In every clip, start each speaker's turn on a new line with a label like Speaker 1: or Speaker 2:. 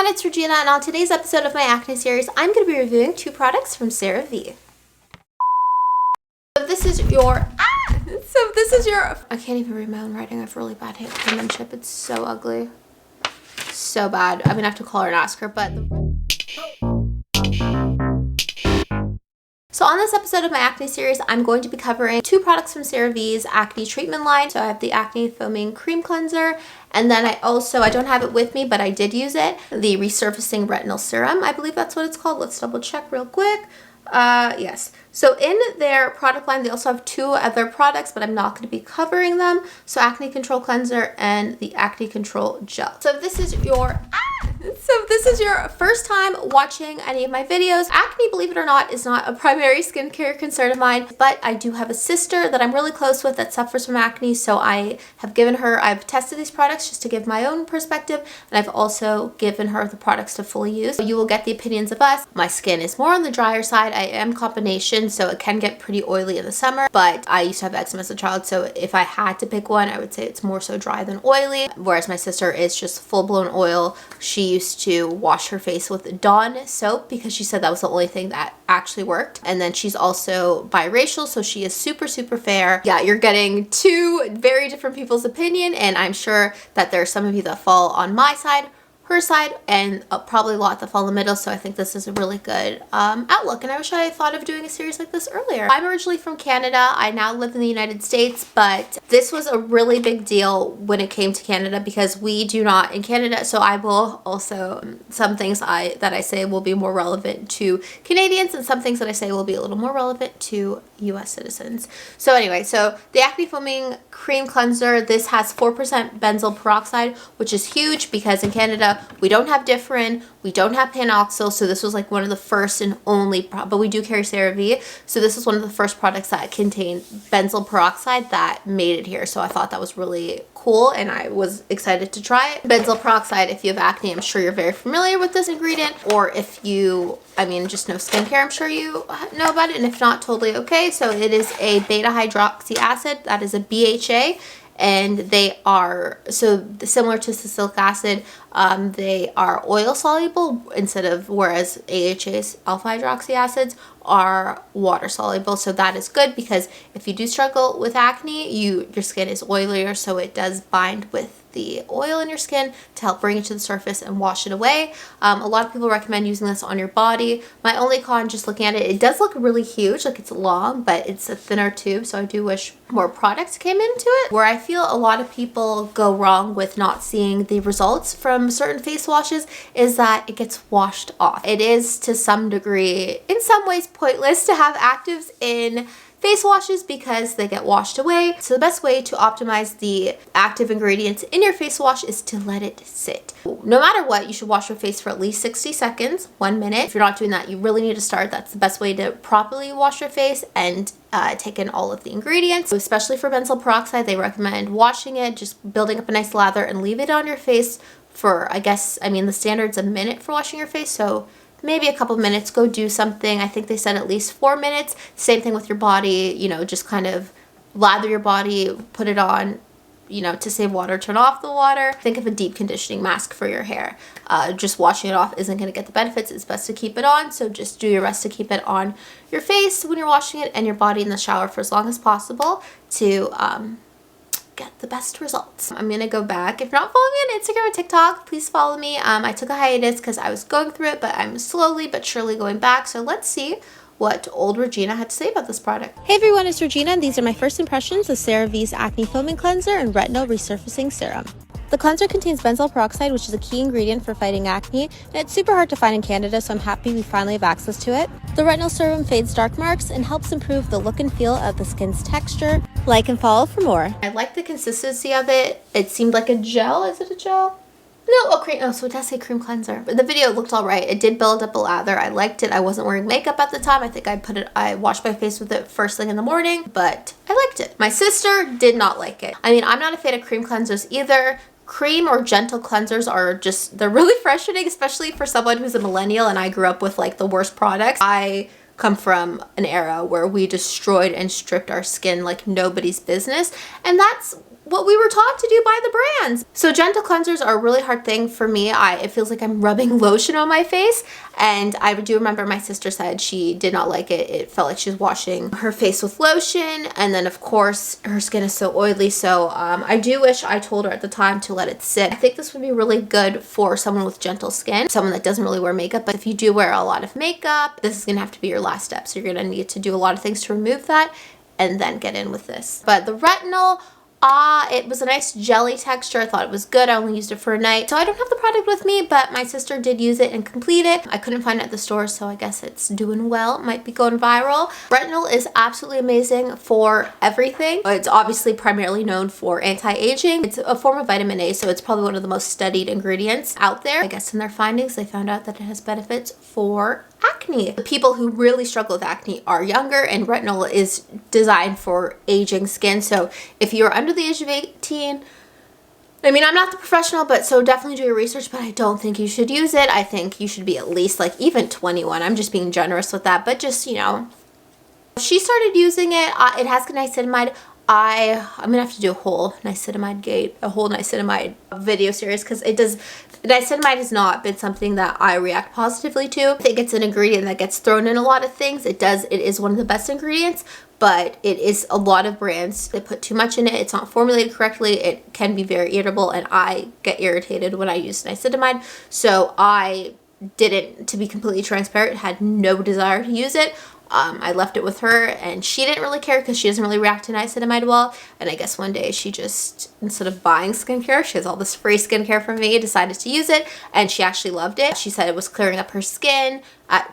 Speaker 1: everyone, it's Regina, and on today's episode of my acne series, I'm going to be reviewing two products from CeraVe. So this is your, I can't even read my own writing. I have really bad penmanship. It's so ugly. So bad. I'm going to have to call her and ask her, but... So on this episode of my acne series, I'm going to be covering two products from CeraVe's acne treatment line. So I have the Acne Foaming Cream Cleanser, and then I don't have it with me, but I did use it, the Resurfacing Retinol Serum. I believe that's what it's called. Let's double check real quick. Yes. So in their product line, they also have two other products, but I'm not going to be covering them. So Acne Control Cleanser and the Acne Control Gel. So if this is your first time watching any of my videos, acne, believe it or not, is not a primary skincare concern of mine, but I do have a sister that I'm really close with that suffers from acne, so I've tested these products just to give my own perspective, and I've also given her the products to fully use. So you will get the opinions of us. My skin is more on the drier side. I am combination, so it can get pretty oily in the summer, but I used to have eczema as a child, so if I had to pick one, I would say it's more so dry than oily, whereas my sister is just full-blown oil. She used to wash her face with Dawn soap because she said that was the only thing that actually worked. And then she's also biracial, so she is super fair. Yeah, you're getting two very different people's opinion, and I'm sure that there are some of you that fall on my side, her side, and probably a lot that fall in the middle. So I think this is a really good outlook, and I wish I had thought of doing a series like this earlier. I'm originally from Canada. I now live in the United States, but this was a really big deal when it came to Canada because we do not in Canada. So I will also, some things that I say will be more relevant to Canadians, and some things that I say will be a little more relevant to US citizens. So anyway, so the Acne Foaming Cream Cleanser, this has 4% benzoyl peroxide, which is huge because in Canada we don't have Differin, we don't have Panoxyl, so this was like one of the first and only, but we do carry CeraVe, so this is one of the first products that contained benzoyl peroxide that made it here. So I thought that was really cool, and I was excited to try it. Benzoyl peroxide, if you have acne, I'm sure you're very familiar with this ingredient, or if you, just know skincare, I'm sure you know about it, and if not, totally okay. So it is a beta hydroxy acid, that is a BHA, and they are, so similar to salicylic acid, they are oil soluble whereas AHA's alpha hydroxy acids are water soluble. So that is good because if you do struggle with acne, your skin is oilier, so it does bind with the oil in your skin to help bring it to the surface and wash it away. A lot of people recommend using this on your body. My only con, just looking at it, it does look really huge, like it's long, but it's a thinner tube, so I do wish more products came into it. Where I feel a lot of people go wrong with not seeing the results from certain face washes is that it gets washed off. It is to some degree, in some ways, pointless to have actives in face washes because they get washed away. So the best way to optimize the active ingredients in your face wash is to let it sit. No matter what, you should wash your face for at least 60 seconds, 1 minute. If you're not doing that, you really need to start. That's the best way to properly wash your face and take in all of the ingredients. So especially for benzoyl peroxide, they recommend washing it, just building up a nice lather, and leave it on your face for, the standard's a minute for washing your face, so maybe a couple minutes. Go do something. I think they said at least 4 minutes. Same thing with your body, just kind of lather your body, put it on, to save water, turn off the water. Think of a deep conditioning mask for your hair. Just washing it off isn't going to get the benefits. It's best to keep it on, so just do your best to keep it on your face when you're washing it and your body in the shower for as long as possible to get the best results. I'm gonna go back. If you're not following me on Instagram and TikTok, please follow me. I took a hiatus because I was going through it, but I'm slowly but surely going back. So let's see what old Regina had to say about this product. Hey everyone, it's Regina, and these are my first impressions of CeraVe's Acne Foaming Cleanser and Retinol Resurfacing Serum. The cleanser contains benzoyl peroxide, which is a key ingredient for fighting acne, and it's super hard to find in Canada, so I'm happy we finally have access to it. The retinol serum fades dark marks and helps improve the look and feel of the skin's texture. Like and follow for more. I like the consistency of it. It seemed like a gel. Is it a gel? No, cream. Oh, so it does say cream cleanser. But the video looked all right. It did build up a lather. I liked it. I wasn't wearing makeup at the time. I think I washed my face with it first thing in the morning, but I liked it. My sister did not like it. I'm not a fan of cream cleansers either. Cream or gentle cleansers are they're really frustrating, especially for someone who's a millennial and I grew up with like the worst products. I come from an era where we destroyed and stripped our skin like nobody's business, and that's what we were taught to do by the brands. So gentle cleansers are a really hard thing for me. It feels like I'm rubbing lotion on my face, and I do remember my sister said she did not like it. It felt like she was washing her face with lotion, and then of course her skin is so oily, so I do wish I told her at the time to let it sit. I think this would be really good for someone with gentle skin, someone that doesn't really wear makeup, but if you do wear a lot of makeup, this is gonna have to be your last step. So you're gonna need to do a lot of things to remove that and then get in with this. But the retinol, it was a nice jelly texture. I thought it was good. I only used it for a night. So I don't have the product with me, but my sister did use it and complete it. I couldn't find it at the store, so I guess it's doing well. It might be going viral. Retinol is absolutely amazing for everything. It's obviously primarily known for anti-aging. It's a form of vitamin A, so it's probably one of the most studied ingredients out there. I guess in their findings, they found out that it has benefits for acne. The people who really struggle with acne are younger, and retinol is designed for aging skin. So if you're under the age of 18, I mean, I'm not the professional, but so definitely do your research, but I don't think you should use it. I think you should be at least like even 21. I'm just being generous with that, but just, you know. She started using it. It has niacinamide. I'm gonna have to do a whole niacinamide video series, because niacinamide has not been something that I react positively to. I think it's an ingredient that gets thrown in a lot of things. It is one of the best ingredients, but it is a lot of brands. They put too much in it. It's not formulated correctly. It can be very irritable, and I get irritated when I use niacinamide. So I didn't, to be completely transparent, had no desire to use it. I left it with her, and she didn't really care because she doesn't really react to niacinamide well. And I guess one day she just, instead of buying skincare, she has all this free skincare from me, decided to use it, and she actually loved it. She said it was clearing up her skin.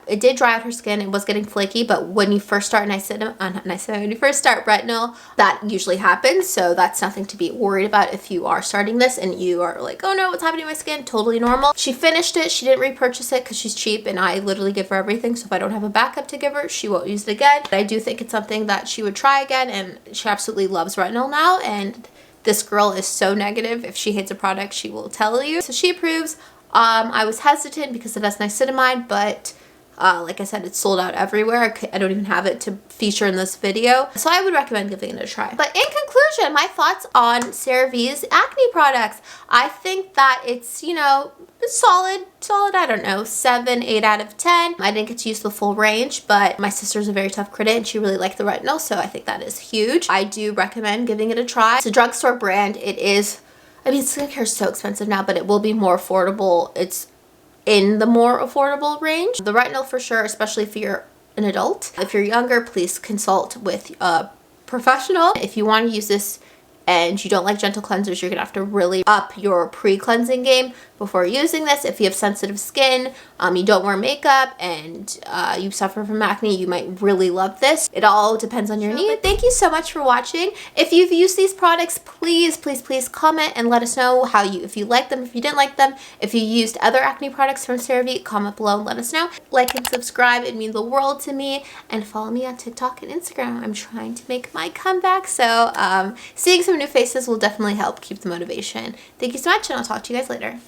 Speaker 1: It did dry out her skin. It was getting flaky, but when you first start when you first start retinol, that usually happens. So that's nothing to be worried about if you are starting this and you are like, oh no, what's happening to my skin? Totally normal. She finished it. She didn't repurchase it because she's cheap, and I literally give her everything. So if I don't have a backup to give her, she won't use it again. But I do think it's something that she would try again, and she absolutely loves retinol now. And this girl is so negative. If she hates a product, she will tell you. So she approves. I was hesitant because it has niacinamide, but like I said, it's sold out everywhere. I don't even have it to feature in this video. So I would recommend giving it a try. But in conclusion, my thoughts on CeraVe's acne products. I think that it's, you know, solid, I don't know, 7, 8 out of 10. I didn't get to use the full range, but my sister's a very tough critic and she really liked the retinol, so I think that is huge. I do recommend giving it a try. It's a drugstore brand. It is, I mean, skincare is so expensive now, but it will be more affordable. It's in the more affordable range. The retinol for sure, especially if you're an adult. If you're younger, please consult with a professional. If you want to use this and you don't like gentle cleansers, you're gonna have to really up your pre-cleansing game before using this. If you have sensitive skin, you don't wear makeup, and you suffer from acne, you might really love this. It all depends on your need. But thank you so much for watching. If you've used these products, please comment and let us know if you like them, if you didn't like them. If you used other acne products from CeraVe, comment below and let us know. Like and subscribe, it means the world to me. And follow me on TikTok and Instagram. I'm trying to make my comeback, so seeing some new faces will definitely help keep the motivation. Thank you so much, and I'll talk to you guys later.